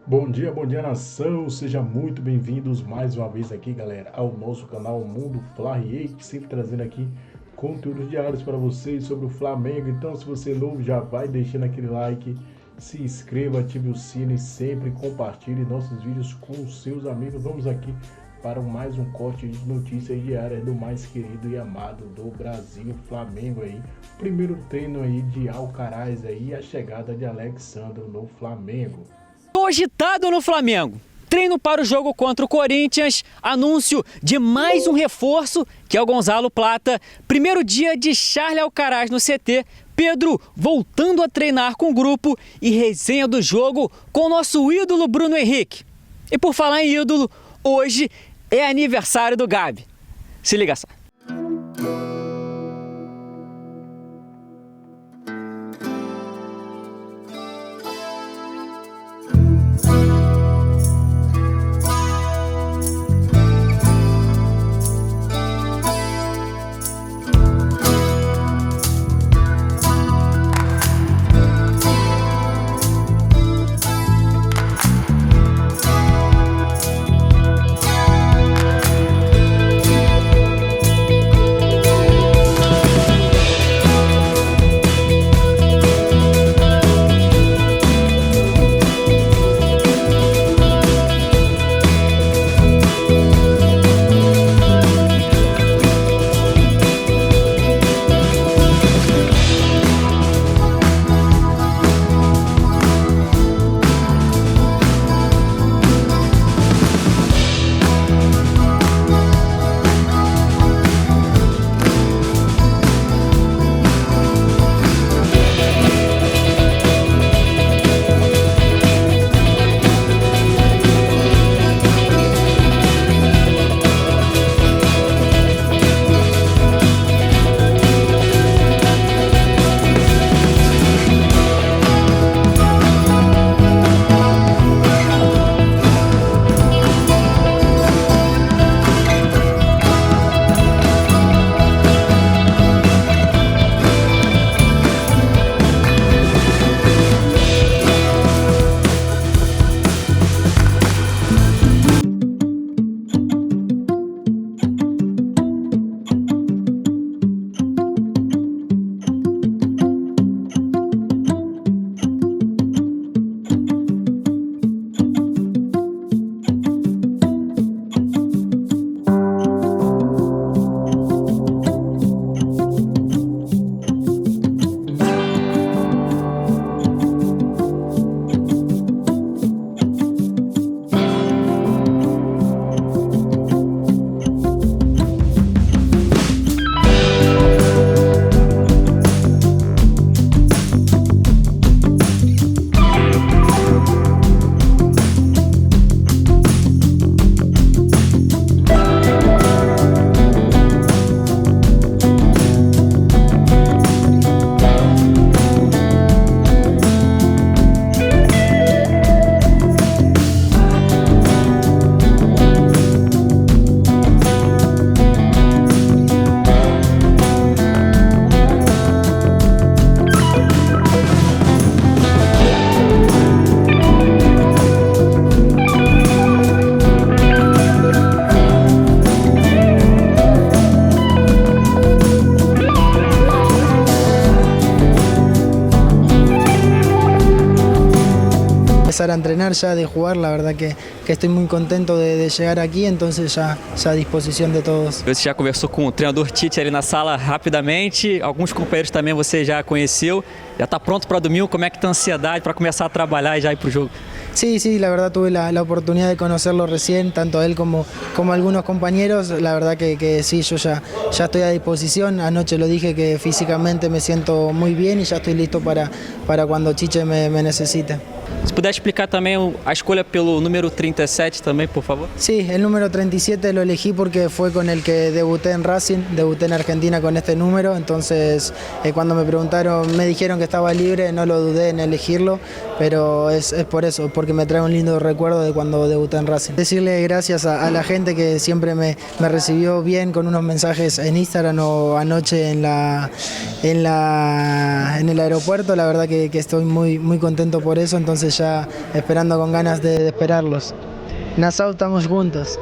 Bom dia nação, sejam muito bem-vindos mais uma vez aqui, galera, ao nosso canal Mundo Fla React, sempre trazendo aqui conteúdos diários para vocês sobre o Flamengo. Então, se você é novo, já vai deixando aquele like, se inscreva, ative o sino e sempre compartilhe nossos vídeos com os seus amigos. Vamos aqui para mais um corte de notícias diárias do mais querido e amado do Brasil, Flamengo aí. Primeiro treino aí de Alcaraz aí, a chegada de Alex Sandro no Flamengo. Agitado no Flamengo. Treino para o jogo contra o Corinthians, anúncio de mais um reforço, que é o Gonzalo Plata. Primeiro dia de Charles Alcaraz no CT, Pedro voltando a treinar com o grupo e resenha do jogo com o nosso ídolo Bruno Henrique. E por falar em ídolo, hoje é aniversário do Gabi. Se liga só. Empezar a entrenar ya, de jugar, la verdad que estoy muy contento de llegar aquí, entonces ya a disposición de todos. Você já conversou com o treinador Tite ali na sala rapidamente, alguns companheiros também você já conheceu, já está pronto para domingo, como é que está a ansiedade para começar a trabalhar e já ir para o jogo? Sí, la verdad tuve la oportunidad de conocerlo recién, tanto él como algunos compañeros, la verdad que sí, yo ya estoy a disposición, anoche lo dije que físicamente me siento muy bien y ya estoy listo para cuando Chiche me necesite. Se puder explicar também a escolha pelo número 37 também, por favor. Sí, el número 37 lo elegí porque fue con el que debuté en Racing, debuté en Argentina con este número, entonces cuando me dijeron que estaba libre, no lo dudé en elegirlo, pero es por eso, porque me trae un lindo recuerdo de cuando debuté en Racing. Decirle gracias a la gente que siempre me recibió bien con unos mensajes en Instagram o anoche en el aeropuerto, la verdad que estoy muy contento por eso, entonces entonces ya esperando con ganas de esperarlos. Nassau estamos juntos.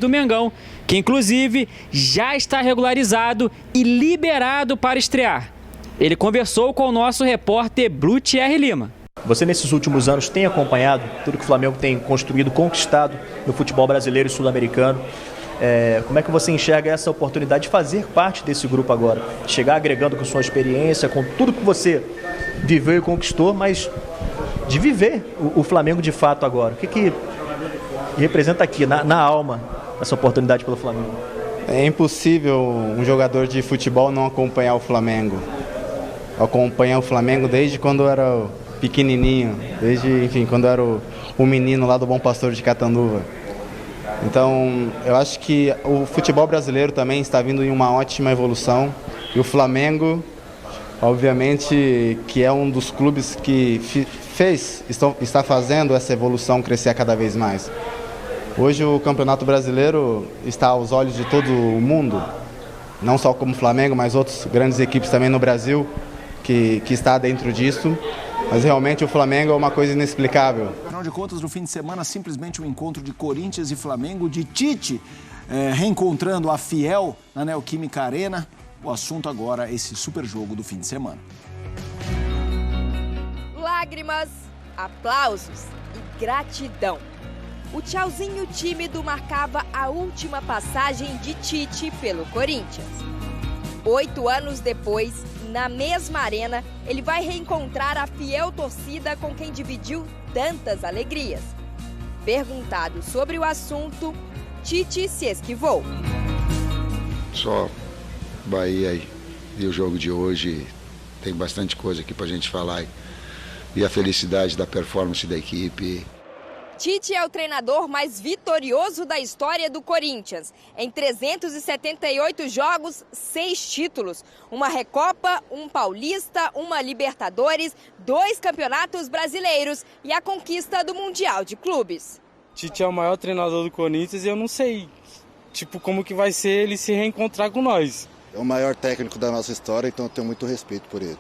do Mengão, que inclusive já está regularizado e liberado para estrear. Ele conversou com o nosso repórter Blue Thierry Lima. Você nesses últimos anos tem acompanhado tudo que o Flamengo tem construído, conquistado no futebol brasileiro e sul-americano. Como é que você enxerga essa oportunidade de fazer parte desse grupo agora? Chegar agregando com sua experiência, com tudo que você viveu e conquistou, mas de viver o Flamengo de fato agora. O que representa aqui, na alma, essa oportunidade pelo Flamengo? É impossível um jogador de futebol não acompanhar o Flamengo. Eu acompanho o Flamengo desde quando eu era pequenininho, desde, enfim, quando eu era o menino lá do Bom Pastor de Catanduva. Então, eu acho que o futebol brasileiro também está vindo em uma ótima evolução. E o Flamengo, obviamente, que é um dos clubes que está fazendo essa evolução crescer cada vez mais. Hoje o Campeonato Brasileiro está aos olhos de todo o mundo, não só como o Flamengo, mas outras grandes equipes também no Brasil que está dentro disso. Mas realmente o Flamengo é uma coisa inexplicável. Afinal de contas, no fim de semana, simplesmente um encontro de Corinthians e Flamengo, de Tite reencontrando a Fiel na Neoquímica Arena. O assunto agora é esse super jogo do fim de semana. Lágrimas, aplausos e gratidão. O tchauzinho tímido marcava a última passagem de Tite pelo Corinthians. 8 anos depois, na mesma arena, ele vai reencontrar a fiel torcida com quem dividiu tantas alegrias. Perguntado sobre o assunto, Tite se esquivou. Só Bahia e o jogo de hoje, tem bastante coisa aqui pra gente falar. E a felicidade da performance da equipe. Tite é o treinador mais vitorioso da história do Corinthians. Em 378 jogos, 6 títulos. Uma Recopa, um Paulista, uma Libertadores, 2 campeonatos brasileiros e a conquista do Mundial de Clubes. Tite é o maior treinador do Corinthians e eu não sei, como que vai ser ele se reencontrar com nós. É o maior técnico da nossa história, então eu tenho muito respeito por ele.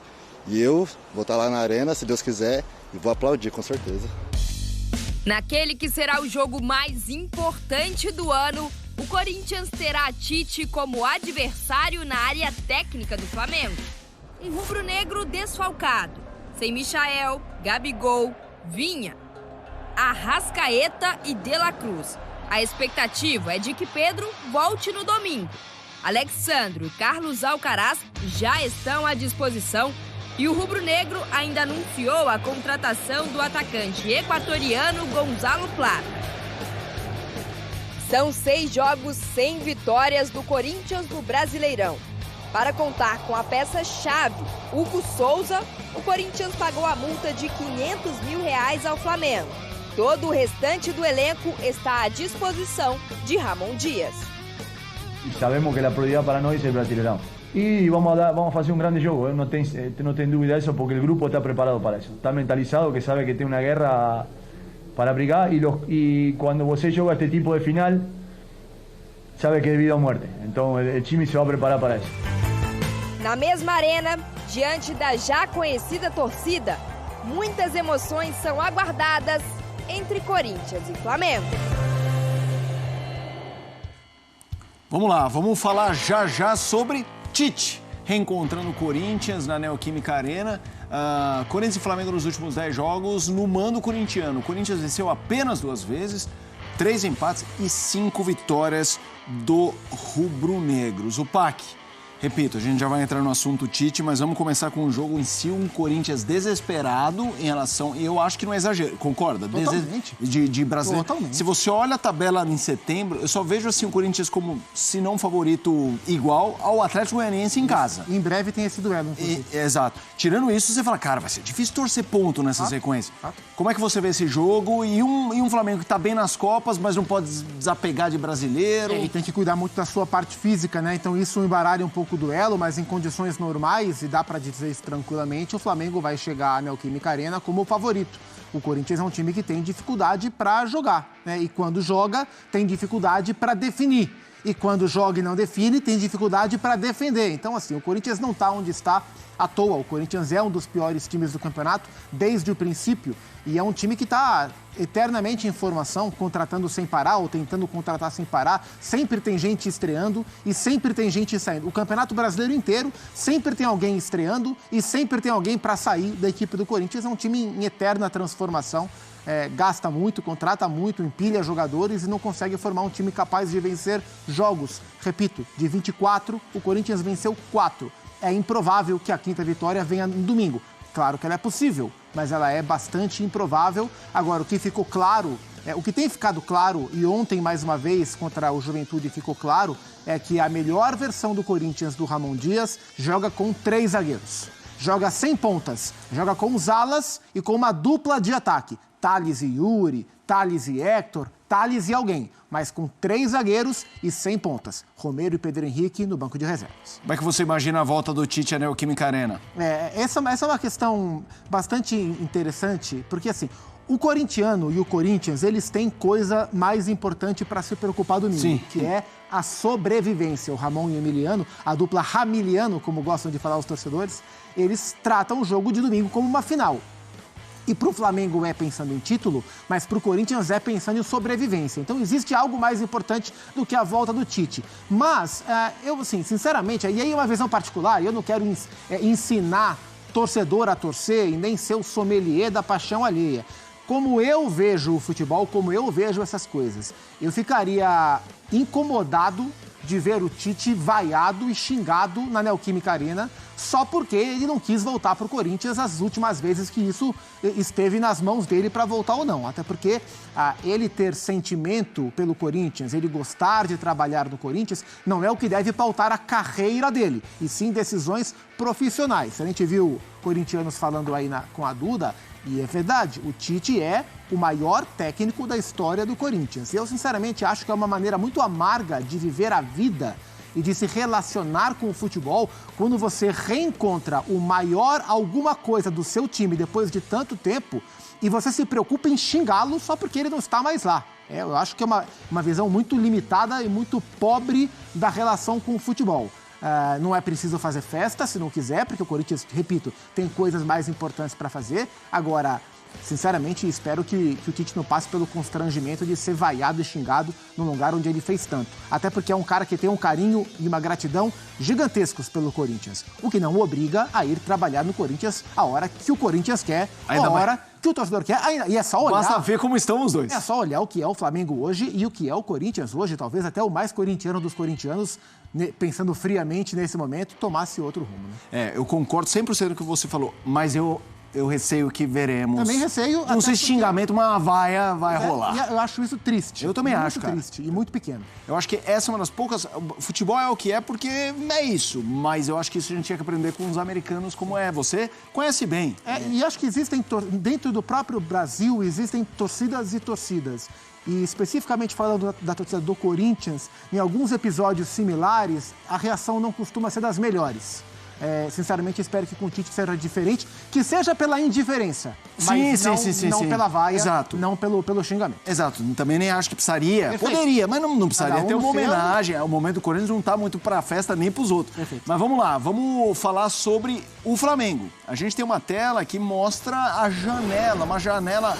E eu vou estar lá na arena, se Deus quiser, e vou aplaudir, com certeza. Naquele que será o jogo mais importante do ano, o Corinthians terá Tite como adversário na área técnica do Flamengo. Um rubro-negro desfalcado, sem Michael, Gabigol, Vinha, Arrascaeta e De La Cruz. A expectativa é de que Pedro volte no domingo. Alexandro e Carlos Alcaraz já estão à disposição. E o rubro-negro ainda anunciou a contratação do atacante equatoriano Gonzalo Plata. São 6 jogos sem vitórias do Corinthians no Brasileirão. Para contar com a peça-chave, Hugo Souza, o Corinthians pagou a multa de R$500 mil ao Flamengo. Todo o restante do elenco está à disposição de Ramon Dias. Sabemos que a prioridade para nós é o Brasileirão. E vamos a fazer um grande jogo, não tem dúvida disso, porque o grupo está preparado para isso. Está mentalizado, que sabe que tem uma guerra para brigar e quando você joga este tipo de final, sabe que é vida ou morte. Então o time se vai preparar para isso. Na mesma arena, diante da já conhecida torcida, muitas emoções são aguardadas entre Corinthians e Flamengo. Vamos lá, vamos falar já sobre Tite, reencontrando o Corinthians na Neoquímica Arena. Corinthians e Flamengo nos últimos 10 jogos no mando corintiano. O Corinthians venceu apenas 2 vezes, 3 empates e 5 vitórias do rubro-negro. Zupac, repito, a gente já vai entrar no assunto Tite, mas vamos começar com o jogo em si. Um Corinthians desesperado em relação... E eu acho que não é exagero, concorda? Totalmente. De brasileiro. Totalmente. Se você olha a tabela em setembro, eu só vejo assim o Corinthians como, se não favorito, igual ao Atlético Goianiense em casa. Em breve tem esse duelo. Exato. Tirando isso, você fala, cara, vai ser difícil torcer ponto nessa sequência. Como é que você vê esse jogo? E um Flamengo que tá bem nas Copas, mas não pode desapegar de brasileiro. E tem que cuidar muito da sua parte física, né? Então isso embaralha um pouco o duelo, mas em condições normais, e dá para dizer isso tranquilamente, o Flamengo vai chegar à Neoquímica Arena como o favorito. O Corinthians é um time que tem dificuldade para jogar, né? E quando joga, tem dificuldade para definir. E quando joga e não define, tem dificuldade para defender. Então, assim, o Corinthians não está onde está à toa. O Corinthians é um dos piores times do campeonato desde o princípio. E é um time que está eternamente em formação, contratando sem parar ou tentando contratar sem parar. Sempre tem gente estreando e sempre tem gente saindo. O Campeonato Brasileiro inteiro sempre tem alguém estreando e sempre tem alguém para sair da equipe do Corinthians. É um time em eterna transformação. Gasta muito, contrata muito, empilha jogadores e não consegue formar um time capaz de vencer jogos. Repito, de 24, o Corinthians venceu 4. É improvável que a 5ª vitória venha no domingo. Claro que ela é possível, mas ela é bastante improvável. Agora, o que ficou claro, o que tem ficado claro, e ontem mais uma vez contra o Juventude ficou claro, é que a melhor versão do Corinthians do Ramon Dias joga com 3 zagueiros. joga sem pontas, joga com os alas e com uma dupla de ataque. Tales e Yuri, Tales e Héctor, Tales e alguém, mas com 3 zagueiros e 100 pontas. Romero e Pedro Henrique no banco de reservas. Como é que você imagina a volta do Tite à Neoquímica Arena? Essa é uma questão bastante interessante, porque assim, o corintiano e o Corinthians, eles têm coisa mais importante para se preocupar domingo, Sim. que é a sobrevivência. O Ramon e o Emiliano, a dupla Ramiliano, como gostam de falar os torcedores, eles tratam o jogo de domingo como uma final. E para o Flamengo é pensando em título, mas para o Corinthians é pensando em sobrevivência. Então existe algo mais importante do que a volta do Tite. Mas, eu, assim, sinceramente, e aí é uma visão particular, eu não quero ensinar torcedor a torcer e nem ser o sommelier da paixão alheia. Como eu vejo o futebol, como eu vejo essas coisas, eu ficaria incomodado de ver o Tite vaiado e xingado na Neoquímica Arena só porque ele não quis voltar para o Corinthians as últimas vezes que isso esteve nas mãos dele para voltar ou não. Até porque ele ter sentimento pelo Corinthians, ele gostar de trabalhar no Corinthians, não é o que deve pautar a carreira dele, e sim decisões profissionais. A gente viu corintianos falando aí com a Duda, e é verdade, o Tite é o maior técnico da história do Corinthians. E eu, sinceramente, acho que é uma maneira muito amarga de viver a vida e de se relacionar com o futebol quando você reencontra o maior alguma coisa do seu time depois de tanto tempo e você se preocupa em xingá-lo só porque ele não está mais lá. Eu acho que é uma visão muito limitada e muito pobre da relação com o futebol. Não é preciso fazer festa se não quiser, porque o Corinthians, repito, tem coisas mais importantes para fazer. Agora, sinceramente, espero que o Tite não passe pelo constrangimento de ser vaiado e xingado num lugar onde ele fez tanto. Até porque é um cara que tem um carinho e uma gratidão gigantescos pelo Corinthians. O que não o obriga a ir trabalhar no Corinthians a hora que o Corinthians quer, a hora que o torcedor quer. E é só olhar... Basta ver como estão os dois. É só olhar o que é o Flamengo hoje e o que é o Corinthians hoje. Talvez até o mais corintiano dos corintianos, pensando friamente nesse momento, tomasse outro rumo. Né? Eu concordo 100% com o que você falou, mas eu receio que veremos. Também receio. Não sei se xingamento, mas uma vaia vai rolar. Eu acho isso triste. Eu também acho, cara. Muito triste e muito pequeno. Eu acho que essa é uma das poucas... Futebol é o que é porque é isso, mas eu acho que isso a gente tinha que aprender com os americanos como é. Você conhece bem. E acho que existem, dentro do próprio Brasil, existem torcidas e torcidas. E especificamente falando da torcida do Corinthians, em alguns episódios similares, a reação não costuma ser das melhores. Sinceramente, espero que com o Tite seja diferente, que seja pela indiferença, mas não pela vaia, exato. Não pelo xingamento. Exato, também nem acho que precisaria. Perfeito. Poderia, mas não precisaria ter uma homenagem. O momento do Corinthians não está muito para a festa nem para os outros. Perfeito. Mas vamos lá, vamos falar sobre o Flamengo. A gente tem uma tela que mostra a janela, uma janela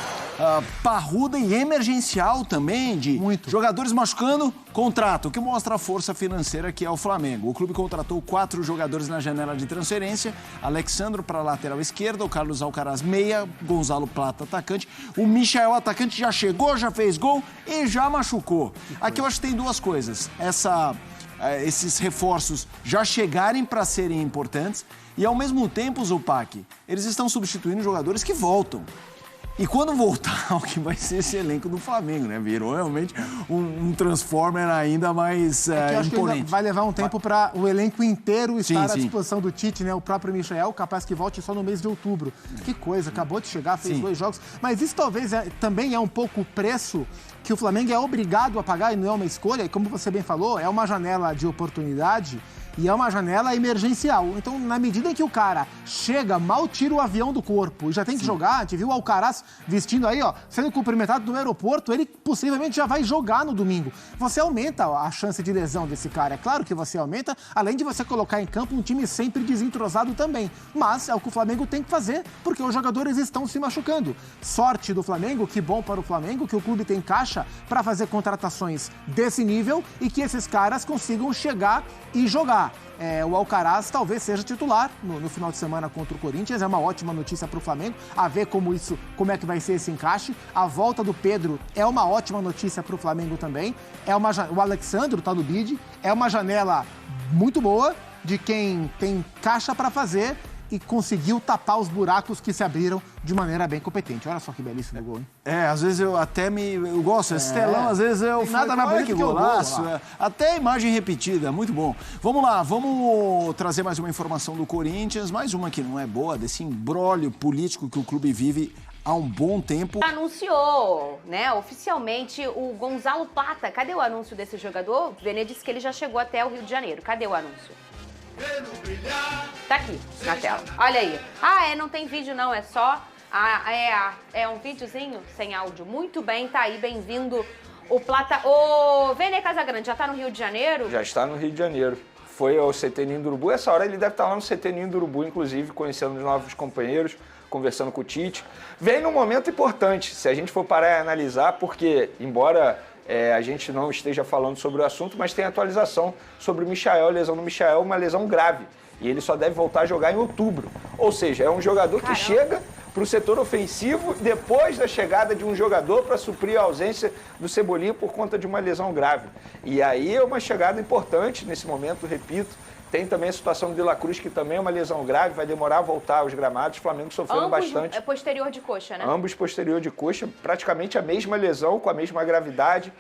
parruda e emergencial também, de jogadores machucando, contrato, o que mostra a força financeira que é o Flamengo. O clube contratou 4 jogadores na janela de transferência, Alexandro para a lateral esquerda, o Carlos Alcaraz meia, Gonzalo Plata atacante, o Michael atacante já chegou, já fez gol e já machucou. Aqui eu acho que tem duas coisas, esses reforços já chegarem para serem importantes e ao mesmo tempo, Zupac, eles estão substituindo jogadores que voltam. E quando voltar, o que vai ser esse elenco do Flamengo, né? Virou realmente um Transformer ainda mais acho imponente. Que vai levar um tempo para o elenco inteiro estar à disposição do Tite, né? O próprio Michael, capaz que volte só no mês de outubro. Que coisa, acabou de chegar, fez 2 jogos. Mas isso talvez também é um pouco o preço que o Flamengo é obrigado a pagar e não é uma escolha. E como você bem falou, é uma janela de oportunidade e é uma janela emergencial. Então, na medida em que o cara chega, mal tira o avião do corpo e já tem que jogar, a gente viu o Alcaraz vestindo aí, sendo cumprimentado no aeroporto, ele possivelmente já vai jogar no domingo. Você aumenta a chance de lesão desse cara. É claro que você aumenta, além de você colocar em campo um time sempre desentrosado também. Mas é o que o Flamengo tem que fazer, porque os jogadores estão se machucando. Sorte do Flamengo, que bom para o Flamengo, que o clube tem caixa para fazer contratações desse nível e que esses caras consigam chegar e jogar. O Alcaraz talvez seja titular no final de semana contra o Corinthians, é uma ótima notícia para o Flamengo, a ver como é que vai ser esse encaixe. A volta do Pedro é uma ótima notícia para o Flamengo também. O Alexandro está no bid, é uma janela muito boa de quem tem caixa para fazer e conseguiu tapar os buracos que se abriram de maneira bem competente. Olha só que belíssimo gol, hein? Às vezes eu gosto, esse telão, às vezes eu nada mais bonito que o golaço. gol, Até a imagem repetida, muito bom. Vamos lá, vamos trazer mais uma informação do Corinthians, mais uma que não é boa, desse imbróglio político que o clube vive há um bom tempo. Anunciou, né, oficialmente o Gonzalo Plata. Cadê o anúncio desse jogador? O Vene disse que ele já chegou até o Rio de Janeiro. Cadê o anúncio? Tá aqui, na tela. Olha aí. Não tem vídeo não, é só... é um videozinho sem áudio. Muito bem, tá aí, bem-vindo o Plata. Ô, Vene Casagrande, já tá no Rio de Janeiro? Já está no Rio de Janeiro. Foi ao CT Ninho do Urubu. Essa hora ele deve estar lá no CT Ninho do Urubu, inclusive, conhecendo os novos companheiros, conversando com o Tite. Vem num momento importante, se a gente for parar e analisar, porque, embora a gente não esteja falando sobre o assunto, mas tem atualização sobre o Michael, a lesão do Michael, uma lesão grave. E ele só deve voltar a jogar em outubro. Ou seja, é um jogador que chega para o setor ofensivo depois da chegada de um jogador para suprir a ausência do Cebolinha por conta de uma lesão grave. E aí é uma chegada importante nesse momento, repito. Tem também a situação do De La Cruz, que também é uma lesão grave, vai demorar a voltar aos gramados. O Flamengo sofrendo bastante. É posterior de coxa, né? Ambos posterior de coxa, praticamente a mesma lesão, com a mesma gravidade.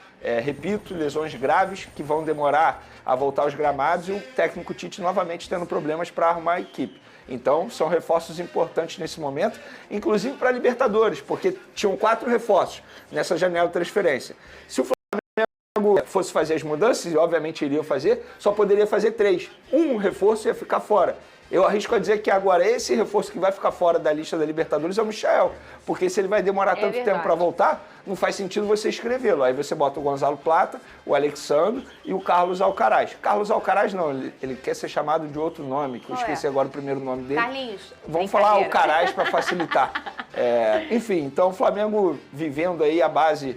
Repito, lesões graves que vão demorar a voltar aos gramados e o técnico Tite novamente tendo problemas para arrumar a equipe. Então, são reforços importantes nesse momento, inclusive para a Libertadores, porque tinham 4 reforços nessa janela de transferência. Se o Flamengo fosse fazer as mudanças, e obviamente iriam fazer, só poderia fazer 3. Um reforço ia ficar fora. Eu arrisco a dizer que agora esse reforço que vai ficar fora da lista da Libertadores é o Michael, porque se ele vai demorar tanto tempo para voltar, não faz sentido você escrevê-lo. Aí você bota o Gonzalo Plata, o Alexandro e o Carlos Alcaraz. Carlos Alcaraz não, ele quer ser chamado de outro nome, que eu esqueci agora o primeiro nome dele. Carlinhos. Vamos falar Alcaraz para facilitar. Enfim, então o Flamengo vivendo aí a base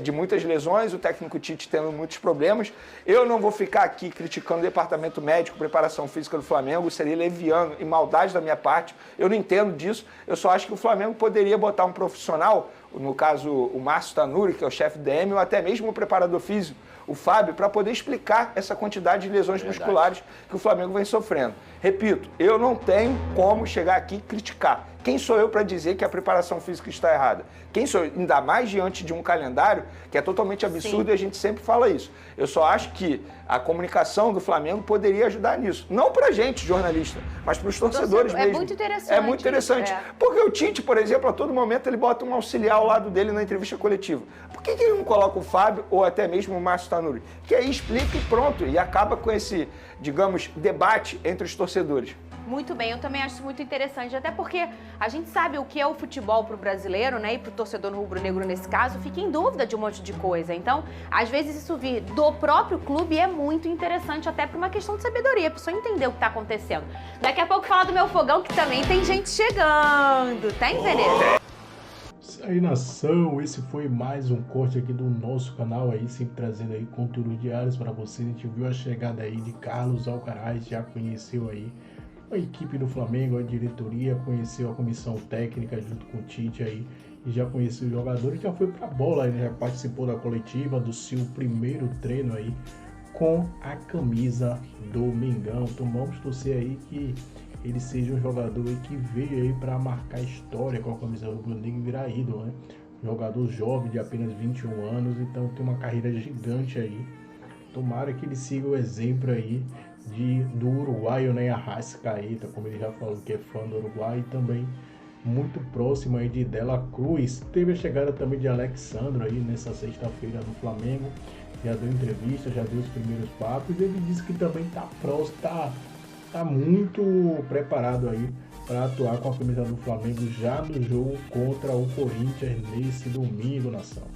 de muitas lesões, o técnico Tite tendo muitos problemas. Eu não vou ficar aqui criticando o departamento médico, preparação física do Flamengo, seria leviano e maldade da minha parte. Eu não entendo disso, eu só acho que o Flamengo poderia botar um profissional, no caso o Márcio Tanuri, que é o chefe DM, ou até mesmo o preparador físico, o Fábio, para poder explicar essa quantidade de lesões musculares que o Flamengo vem sofrendo. Repito, eu não tenho como chegar aqui e criticar. Quem sou eu para dizer que a preparação física está errada? Quem sou eu? Ainda mais diante de um calendário que é totalmente absurdo. Sim. E a gente sempre fala isso. Eu só acho que a comunicação do Flamengo poderia ajudar nisso. Não para a gente, jornalista, mas para os torcedores mesmo. É muito interessante. É muito interessante. Porque o Tite, por exemplo, a todo momento ele bota um auxiliar ao lado dele na entrevista coletiva. Por que ele não coloca o Fábio ou até mesmo o Márcio Tanuri? Que aí explica e pronto. E acaba com esse, digamos, debate entre os torcedores. Muito bem, eu também acho isso muito interessante, até porque a gente sabe o que é o futebol pro brasileiro, né, e pro torcedor rubro-negro nesse caso, fica em dúvida de um monte de coisa. Então, às vezes isso vir do próprio clube é muito interessante, até por uma questão de sabedoria, a pessoa entender o que tá acontecendo. Daqui a pouco falar do meu fogão, que também tem gente chegando, tem, Veneza? Isso aí, nação, esse foi mais um corte aqui do nosso canal aí, sempre trazendo aí conteúdos diários para vocês. A gente viu a chegada aí de Carlos Alcaraz, já conheceu aí a equipe do Flamengo, a diretoria, conheceu a comissão técnica junto com o Tite aí, e já conheceu os jogadores, já foi pra bola, né? Já participou da coletiva do seu primeiro treino aí com a camisa do Mengão. Então vamos torcer aí que ele seja um jogador aí que veio aí para marcar história com a camisa rubro-negra e virar ídolo, né? Jogador jovem de apenas 21 anos, então tem uma carreira gigante aí. Tomara que ele siga o exemplo aí do uruguaio, né, Arrascaeta, como ele já falou que é fã do Uruguai, e também muito próximo aí de De La Cruz. Teve a chegada também de Alexandro aí nessa sexta-feira no Flamengo, já deu entrevista, já deu os primeiros papos, e ele disse que também tá próximo, tá muito preparado aí para atuar com a camisa do Flamengo já no jogo contra o Corinthians nesse domingo, nação.